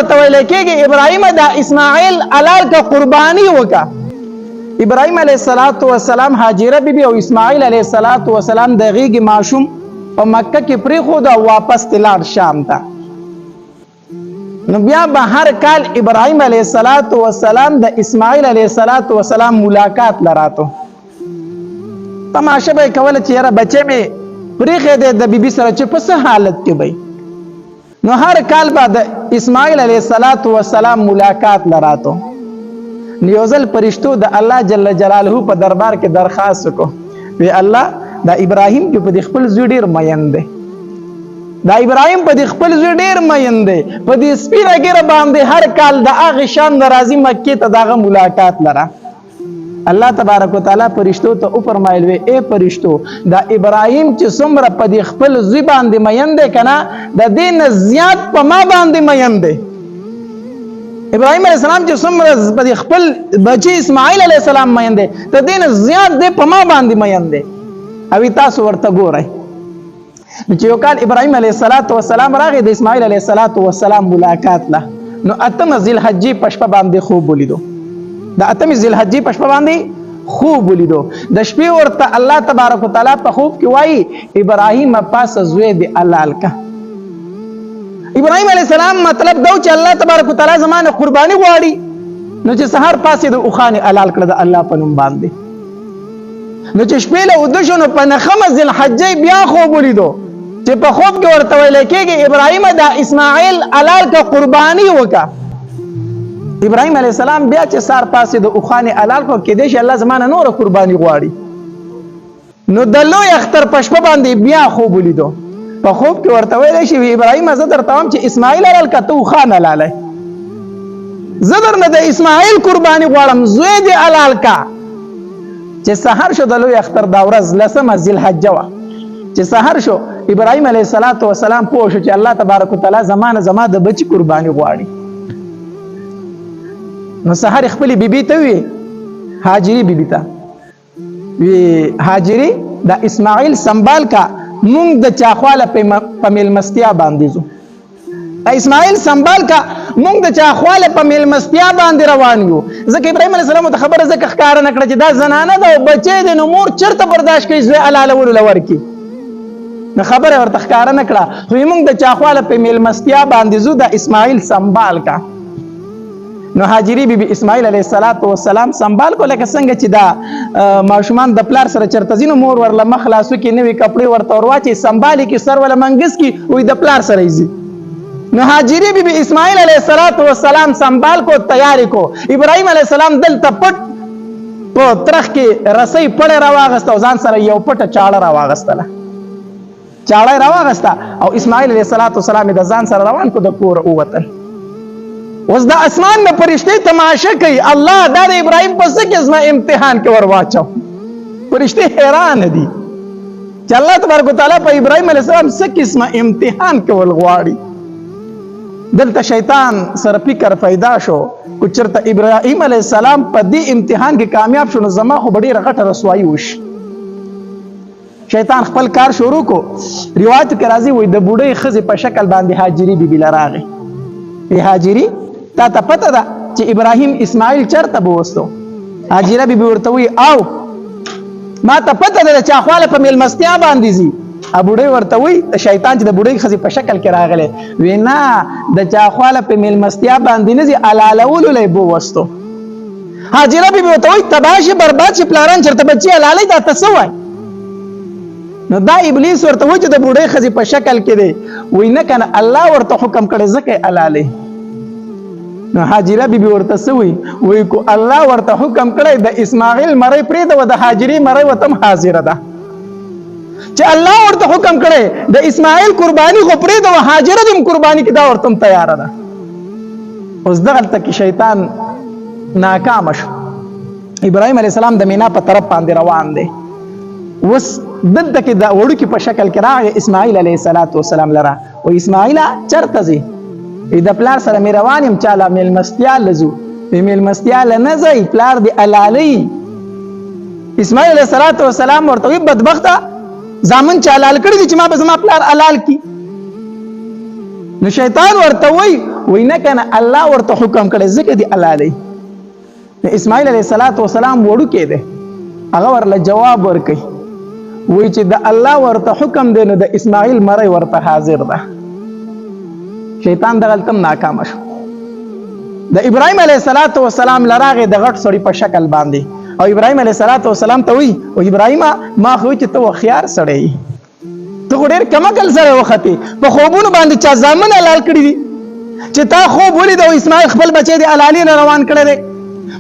ورته ویل کېږي ابراهیم دا اسماعیل حلال کا قرباني وکا. ابراهیم علیه السلام هاجره بیبي او اسماعیل علیه السلام د غیږ ماشوم په مکه کې پرېښود او واپس تلاړ شام ته. نو بیا به هر کال ابراهیم علیه السلام د اسماعیل علیه السلام ملاقات لراتو. تماشه به کوله چې یاره بچی مې پرېښی دی د بیبي سره چې په څه حالت کې به. نو هر کال به د اسماعیل علیه السلام ملاقات لراتو. نو یو ځل فرشتو د الله جل جلاله په دربار کې درخواست وکړو، وی الله دا ابراهیم چې په دې خپل زوی ډېر مین دی، دا ابراهیم په دې خپل زوی ډېر مین دی، په دې سپینه ږیره باندې هر کال د هغې شان د راځي مکې ته د هغه ملاقات لره. الله تبارک وتعالی فرشتو ته وفرمایل وی ای فرشتو دا ابراهیم چې څومره په دې خپل زوی باندې مین دی که نه د دې نه زیات په ما باندې مین دی. ابراهیم علیه السلام چې څومره په دې خپل بچی اسماعیل علیه السلام مین دی د دې نه زیات دی په ما باندې مین دی. او تاسو ورته ګورئ. نو چې یو کال ابراهیم علیه السلام راغی د اسماعیل علیه السلام ملاقات له. نو اتمه ذوالحجې په شپه باندې خوب ولیدو. د اتمې ذوالحجې په شپه باندې خوب ولیدو. د شپې ورته الله تبارک وتعالی په خوب کې وایي ابراهیم پاسه زوی دې حلال کا. ابراهیم علیه السلام مطلب دا چې الله تبارک وتعالی زمانه قرباني غواړي. نو چې سحر پاسې د اوښانې حلال کړه د الله په نوم باندې. نو چې شپې له اوده شو نو په نخمه ذوالحجې بیا خوب ولیدو چې په خوب کې ورته ویل کېږي ابراهیم دا اسماعیل حلال کا قرباني وکا. ابراهیم علیه السلام بیا چې سار پاسې د اوښانې حلال کړو کېدای شي الله زمانه نوره قرباني غواړي. نو د لوی اختر په شپه باندې بیا خوب ولیدو. په خوب کې ورته ویلی شي ابراهیم زه درته وایم چې اسماعیل حلال که ته اوښان حلالوې، زه درنه د اسماعیل قرباني غواړم زوی دې حلال کا. چې سحر شو د لوی اختر دا ورځ 10 ذوالحجه وه. چې سحر شو ابراهیم علیه السلام پوه شو چې الله تبارک وتعالی زما د بچي قرباني غواړي. نو سحر خپلې بیبي ته وی هاجري بیبي ته وی هاجري د اسماعیل سنبال کا مونږ د چاخواله په میلمستیا باندې ځو. اسماعیل سنبال کا مونږ د چاخواله په میلمستیا باندې روان یو. ځکه ابراهیم علیه السلام ته خبره ځکه ښکاره نه کړه چې دا زنانه ده او بچی دی نو مور چېرته برداشت کوي زوی حلالولو له ورکړي. نو خبره ورته ښکاره نه کړه. خو مونږ د چاخواله په میلمستیا باندې ځو د اسماعیل سنبال کا. نو هاجري بیبي اسماعیل علیه السلام سنبال کو لکه څنګه چې دا ماشومان د پلار سره چېرته ځي نو مور ورله مخ خلاصو کې نوي کپړې ورته ورواچي سنبالي کې سر وله منګس کې وایي د پلار سره یې ځي. نو هاجري بیبي اسماعیل علیه السلام سنبال کو تیاری کو. ابراهیم علیه السلام دلته پټ په ترخ کې رسۍ پړې راواغسته او ځان سره یو پټه چاړه راواغستله. چاړه یې راواغسته او اسماعیل علیه السلام د ځان سره روان کو د کوره ووتل. اوس د اسمان نه فرشتې تماشه کوي الله دا د ابراهیم په څه قسمه امتحان کې ور واچو. فرشتې حیران دي چې الله تبارک وتعالی په ابراهیم علیه السلام څه قسمه امتحان کول غواړي. دلته شیطان سره فکر پیدا شو کو چېرته ابراهیم علیه السلام په دې امتحان کې کامیاب شو نو زما خو به ډېره غټه رسوایي وشي. شیطان خپل کار شروع کو. روایت کې راځي وایي د بوډۍ ښځې په شکل باندې هاجري بیبي له راغی. ای هاجري تا ته پته ده چې ابراهیم اسماعیل چېرته بوستو؟ هاجره بیبي ورته وایي او ما ته پته ده د چاخواله په میلمستیا باندې ځي. بوډۍ ورته وایي د شیطان چې د بوډۍ ښځې په شکل کې راغلی وی نه د چاخواله په میلمستیا باندې نه ځي حلالولو لی بوستو. هاجره بیبي ورته وایي تباه شي برباد شي پلاران چېرته بچي حلالوي دا ته څه وایي؟ نو دا ابلیس ورته وایي چې د بوډۍ ښځې په شکل کې دی. وایي نه که نه الله ورته حکم کړی ځکه یې حلالوي. نو هاجره بیبي ورته څه وایي؟ وایي کو الله ورته حکم کړی د اسماعیل مرۍ پرېږده د هاجرې مرۍ ورته هم حاضره ده. چې الله ورته حکم کړی د اسماعیل قرباني خو پرېږده هاجره دې هم قرباني کړي دا ورته هم تیاره ده. اوس دغلته کې شیطان ناکامه شو. ابراهیم علیه السلام د مینا په طرف باندې روان دی. اوس دلته کې د وړوکي په شکل کې راغی اسماعیل علیه السلام لره. و اسماعیله چېرته ځې؟ د پلار سره مې روان یم چاله میلمستیا له ځو. میلمستیا له نه ځئ پلار دې حلالوي. اسماعیل علیه السلام ورته وایي بدبخته زامن چې حلال کړي دي چې ما به زما پلار حلال کړي. نو شیطان ورته وایي وای نه کنه الله ورته حکم کړی ځکه دی الله دی. اسماعیل علیه السلام وړو کې دی هغه ورله جواب ورکړي وای چې د الله ورته حکم دی نو د اسماعیل مړی ورته حاضر ده. شیطان دغلته ناکام شو. د ابراهیم علیه السلام لراغه د غټ سړي په شکل باندې او ابراهیم علیه السلام ته وی او ابراهیم ما خو چې ته خيار سړی ته ډېر کمکل سره وختي په خوبونو باندې چا ځامن حلال کړی دي چې تا خوب ولید او اسماعیل خپل بچی دی علالي روان کړی دی.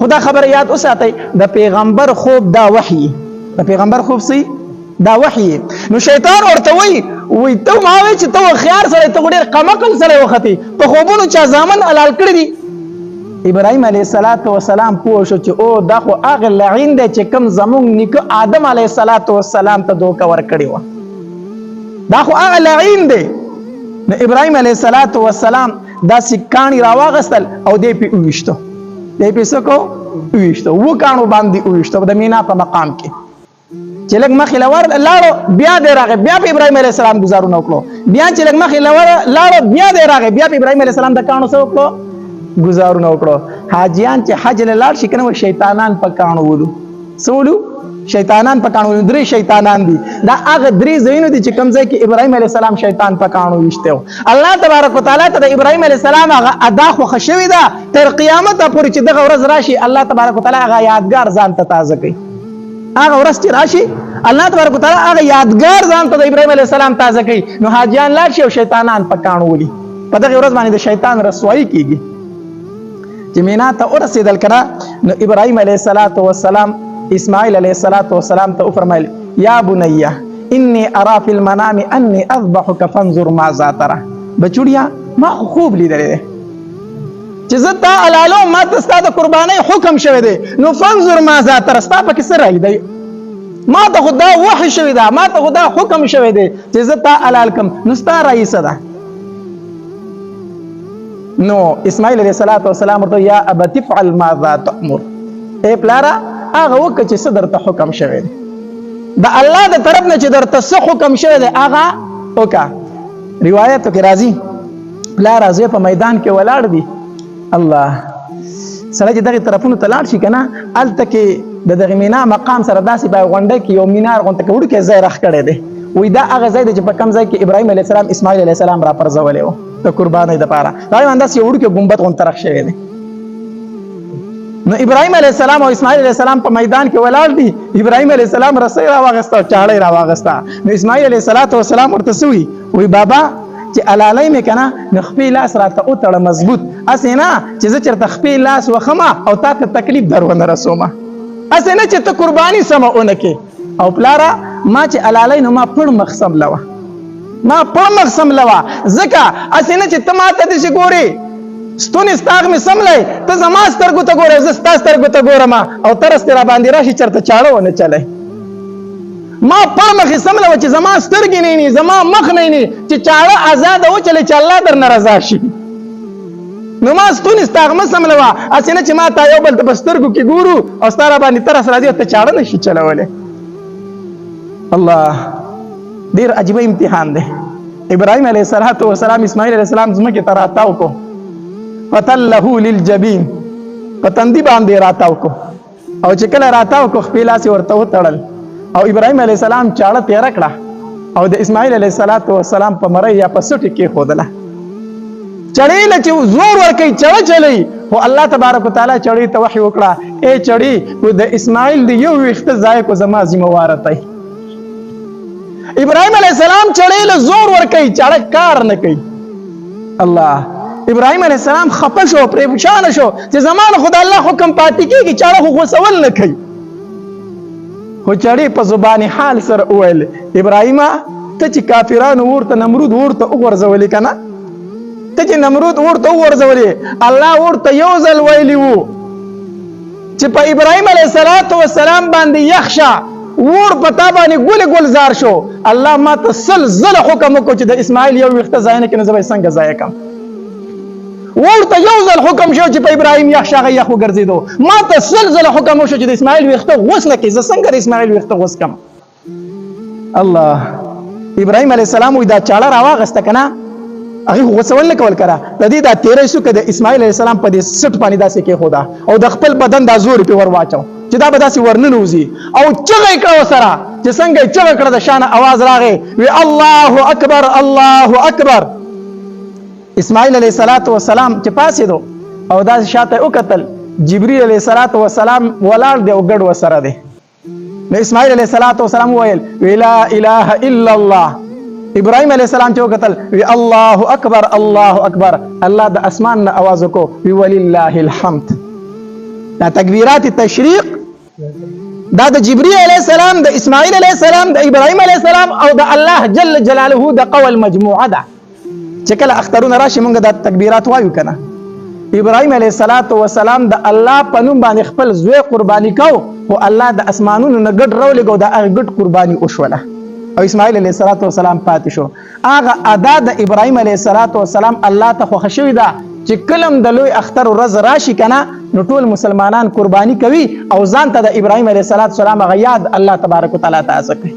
خدا خبر یاد اوساتئ د پیغمبر خوب دا وحی د پیغمبر خوب سي دا وحی. نو شیطان ورته وی ته ما وی چې ته خيار سره ته ډېر کمکل سره وختي په خوبونو چا ځامن حلال کړی دي. ابراهیم علیه السلام پوه شو چې او دا خو هغه لعین دی چې کوم زمونږ نیکه آدم علیه السلام ته دوکه ورکړې وه. دا خو هغه لعین دی. نو ابراهیم علیه السلام دا سکاڼي راواغستل او دی پې وویشتو دی پې څه کو وویشتو 7 کاڼو باندې وویشتو د مینا په مقام کې چې لږ مخې لاړو بیا دی راغی بیا په ابراهیم علیه السلام ګزارونه وکړو بیا چې لږ مخې لاړو بیا دی راغی بیا په ابراهیم علیه السلام د کاڼو څه وکړو گزارونه وکړو. حاجیان چې حج له لاړ شي کنه شیطانان په کاڼو ولو سولو شیطانان په کاڼو 3 شیطانان دي. دا هغه 3 ځایونه دي چې کوم ځای کې ابراهیم علیه السلام شیطان په کاڼو وشته. الله تبارک وتعالى ته د ابراهیم علیه السلام هغه ادا خو خشوي ده تر قیامت پورې چې دغه ورځ راشي الله تبارک وتعالى هغه یادګار ځان ته تازه کوي. هغه ورځ چې راشي الله تبارک وتعالى هغه یادګار ځان ته د ابراهیم علیه السلام تازه کوي. نو حاجیان لاړ شي او شیطانان په کاڼو ولي په دغه ورځ باندې د شیطان رسوایی کیږي. چې مینا ته ورسېدل کړه نو ابراهیم علیه السلام اسماعیل علیه السلام ته وفرمایل یا بنیه انی ارا فی المنام انی اذبحک فانظر ماذا ترى. بچوړیا ما خوب لیدلې ده چې زه تا علالو ما ته ستا د قربانۍ حکم شوی دی نو فانظر ماذا ترى ستا پکې څه رایې دی ما ته خو دا وحی شوی ده ما ته خو دا حکم شوی دی چې زه تا علال کم نو ستا رایې څه ده. نو اسماعیل علیه السلام ورته یا ابت افعل ماذا تأمر اے پلارا هغه وکړه چې څه درته حکم شوی دی د الله د طرف نه چې درته څه حکم شوی دی هغه وکړه. روایتو کې راځي پلارا زه په میدان کې ولاړ دی الله سره چې دغه طرفونو ته لاړ شي کنه هلته کې د دغه مینا مقام سره داسې په غونډه کې یو مینار غونډه کې وړو کې ځای راخ کړی دی وای دا هغه ځای دی چې په کوم ځای کې ابراهیم علیه السلام اسماعیل علیه السلام را پرځولی و د قربانۍ دپاره دا یو انداز یو وړوکی ګمبد غوندې رخ شوی دی. نو ابراهیم علیه السلام او اسماعیل علیه السلام په میدان کې ولاړ دي. ابراهیم علیه السلام رسۍ راواغسته او چاړۍ راواغسته. نو اسماعیل علیه السلام ورته څه وی بابا چې علالۍ مې که نه نو خپې لاس راته وتړه مضبوط هسې نه چې زه چېرته خپې لاس وخمه او تا ته تکلیف در ونه رسومه هسې نه چې ته قرباني سمه ونه کې او پلاره ما چې علالۍ نو ما پړ مخ سملوه ما پړ مخ سملوه ځکه هسې نه چې ته ما ته داسې ګورې ستونې ستاغ مې سملی ته زما سترګو ته ګورې زه ستا سترګو ته ګورم او ته رستې را باندې راشي چېرته چاړه ونه چلی ما پړ مخې سملوه چې زما سترګې نه ویني زما مخ نه ویني چې چاړه ازاده وچلی چې الله در نه رضا شي نو ما ستونې ستاغ مه سملوه هسې نه چې ما تا یو بل ته په سترګو کې ګورو او ستا را باندې ترس راځي او ته چاړه نه شي چلولی. الله ډېر عجیبه امتحان دی. ابراهیم علیه السلام اسماعیل علیه السلام ځمکې ته راتاو کو فتله للجبین په تندي باندې راتاو کو او چې کله راتاو کو خپې لاس یې ورته وتړل او ابراهیم علیه السلام چاړه تېره کړه او د اسماعیل علیه السلام په مرۍ یا په سټې کېښودله. چړې له چې زور ورکوي چړه چلوي خو الله تبارک وتعالی چړې ته وحي وکړه ای چړې د اسماعیل د یو ویښته ځای کو زما ذمهواره دی. ابراهیم علیه السلام چړې له زور ورکوي چاړه کار نه کوي. الله ابراهیم علیه السلام خفه شو پریشانه شو چې زما نه خو د الله حکم پاتې کېږي چاړه خو غوڅول نه کوي خو چړې په زبان حال سره وویل ابراهیمه ته چې کافرانو ورته نمرود ورته وغورځولې که نه ته چې نمرود ورته وغورځولې الله ورته یو ځل ویلي وو چې په ابراهیم علیه السلام باندې یخ شه ور پتا باندې ګلزار شو الله ما ته 100 ځله حکم وکړ چې د اسماعیل یو ویښته ځای نه کړي زه به یې څنګه ځای کړم ورته یو ځل حکم شو چې په ابراهیم یخ شغه یخ وګرځېدو ما ته 100 ځله حکم وشو چې د اسماعیل ویښته غوڅ نه کړي زه څنګه د اسماعیل ویښته غوڅ کړم. الله ابراهیم علیه السلام وایي دا چاړه راواغسته که نه هغه غوسول نه کول کرا د دې دا 13 شو کده اسماعیل علیه السلام په دې سټ باندې داسې کې خدا او د خپل بدن دا زور په ور واچو چې دا به داسې ورننوزي او چغې کړه سره چې څنګه چغې کړه د شان आवाज راغی وی الله اکبر الله اکبر اسماعیل علیه السلام چې پاسې دو او دا شاته وکتل جبرئیل علیه السلام ولاړ دی او ګډ وسره دی نو اسماعیل علیه السلام ویل لا اله الا الله ابراهيم عليه السلام چې وکتل وی الله اکبر الله اکبر الله د اسمان نه आवाज وکړو وی ولله الحمد دا تکبیرات التشریق دا د جبرئیل علیه السلام د اسماعیل علیه السلام د ابراهيم علیه السلام او د الله جل جلاله د قول مجموعه ده چې کله اخترونه راشي مونږ د تکبیرات وایو کنه ابراهيم عليه السلام د الله په نوم باندې خپل زوی قرباني کو او الله د اسمانونو نه ګډ راولګو د ګډ قرباني وشوله او اسماعیل علیه السلام پاتې شو هغه ادا د ابراهيم علیه السلام الله ته خوښ شوی دا چې کلم د لوی اختر ورځ راشي کنه نو ټول مسلمانان قرباني کوي او ځان ته د ابراهيم علیه السلام غیاد الله تبارک وتعالى تاسو کوي